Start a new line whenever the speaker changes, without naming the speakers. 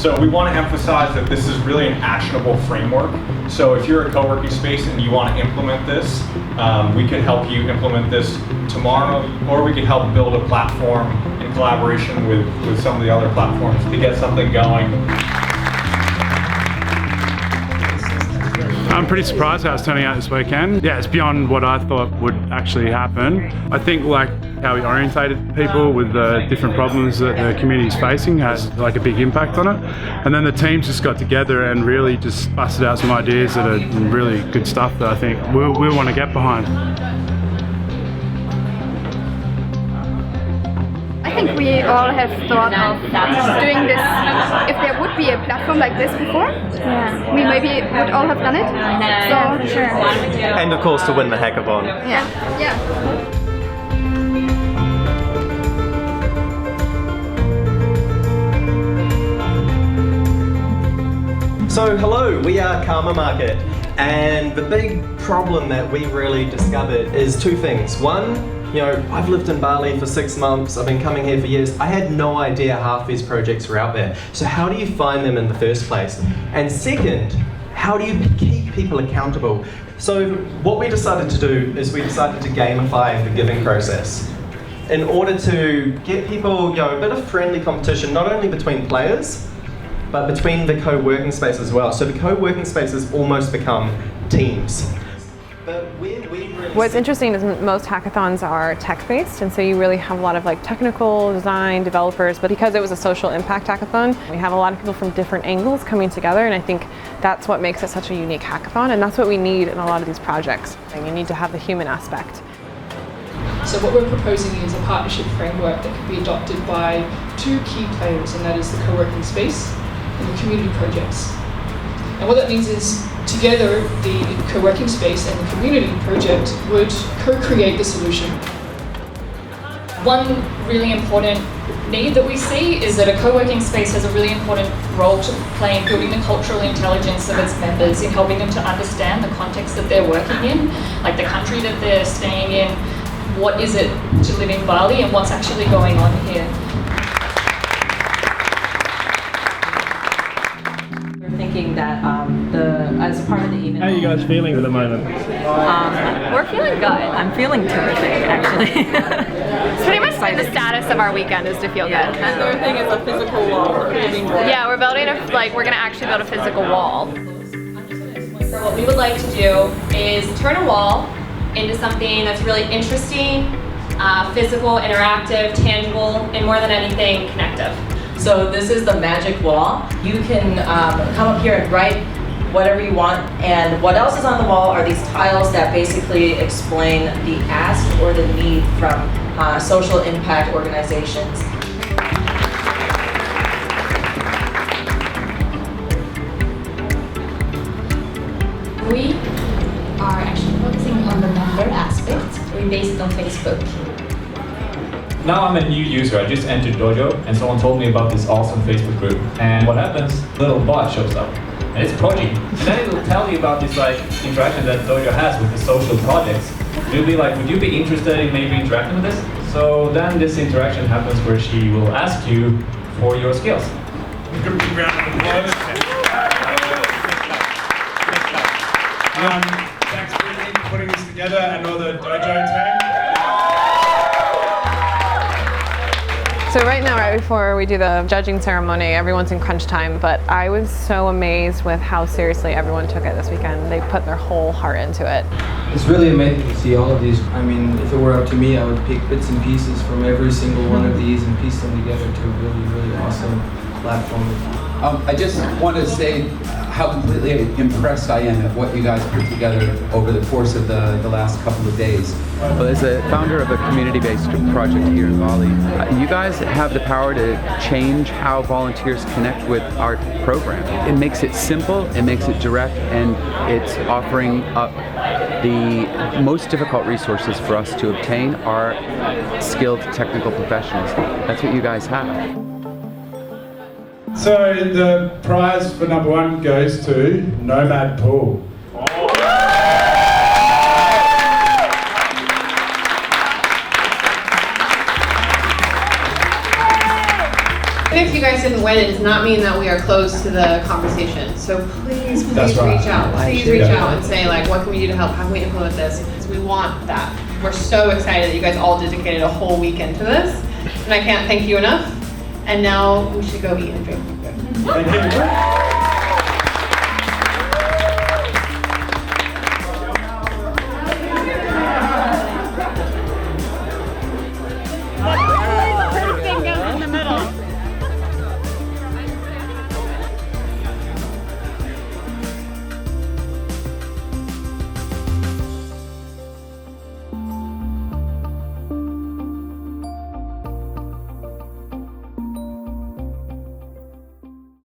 So we want to emphasize that this is really an actionable framework. So if you're a co-working space and you want to implement this, we could help you implement this tomorrow, or we could help build a platform in collaboration with some of the other platforms to get something going.
I'm pretty surprised how it's turning out this weekend. Yeah, it's beyond what I thought would actually happen. I think like how we orientated people with the different problems that the community is facing has like a big impact on it. And then the teams just got together and really just busted out some ideas that are really good stuff that I think we'll want to get behind.
I think we all have thought of doing this. If there would be a platform like this before, we maybe would all have done it. So, sure.
And of course to win the hackathon.
Yeah.
So hello, we are Karma Market, and the big problem that we really discovered is two things. One, I've lived in Bali for 6 months, I've been coming here for years. I had no idea half these projects were out there. So how do you find them in the first place? And second, how do you keep people accountable? So what we decided to do is we decided to gamify the giving process in order to get people, a bit of friendly competition, not only between players, but between the co-working space as well. So the co-working spaces almost become teams. But
what's interesting is most hackathons are tech-based, and so you really have a lot of like technical design developers, but because it was a social impact hackathon, we have a lot of people from different angles coming together, and I think that's what makes it such a unique hackathon, and that's what we need in a lot of these projects. And you need to have the human aspect.
So what we're proposing is a partnership framework that can be adopted by two key players, and that is the co-working space and the community projects. And what that means is together the co-working space and the community project would co-create the solution.
One really important need that we see is that a co-working space has a really important role to play in building the cultural intelligence of its members, in helping them to understand the context that they're working in, like the country that they're staying in, what is it to live in Bali and what's actually going on here.
Thinking that as a part of the event.
How are you guys feeling at the moment?
We're feeling good. I'm feeling terrific, actually.
It's pretty much like the status of our weekend is to feel good.
And the other thing is a physical wall.
Yeah, we're building we're gonna actually build a physical wall.
So what we would like to do is turn a wall into something that's really interesting, physical, interactive, tangible, and more than anything, connective.
So this is the magic wall. You can come up here and write whatever you want, and what else is on the wall are these tiles that basically explain the ask or the need from social impact organizations.
We are actually focusing on the member aspect. We base it on Facebook.
Now I'm a new user. I just entered Dojo and someone told me about this awesome Facebook group. And what happens? A little bot shows up. And it's Proji. And then it will tell you about this interaction that Dojo has with the social projects. You'll be like, would you be interested in maybe interacting with this? So then this interaction happens where she will ask you for your skills.
Good round of applause. Thanks for putting this together and all the Dojo team.
So right now, right before we do the judging ceremony, everyone's in crunch time, but I was so amazed with how seriously everyone took it this weekend. They put their whole heart into it.
It's really amazing to see all of these. I mean, if it were up to me, I would pick bits and pieces from every single one of these and piece them together to a really, really awesome platform.
I just want to say how completely impressed I am at what you guys put together over the course of the last couple of days.
Well, as a founder of a community-based project here in Bali, you guys have the power to change how volunteers connect with our program. It makes it simple, it makes it direct, and it's offering up the most difficult resources for us to obtain are skilled technical professionals. That's what you guys have.
So the prize for number one goes to Nomad Pool.
Even if you guys didn't win, it does not mean that we are closed to the conversation. So please
That's right.
reach out. Please reach out and say, like, what can we do to help? How can we implement this? Because we want that. We're so excited that you guys all dedicated a whole weekend to this. And I can't thank you enough. And now we should go eat and drink.
Thank you.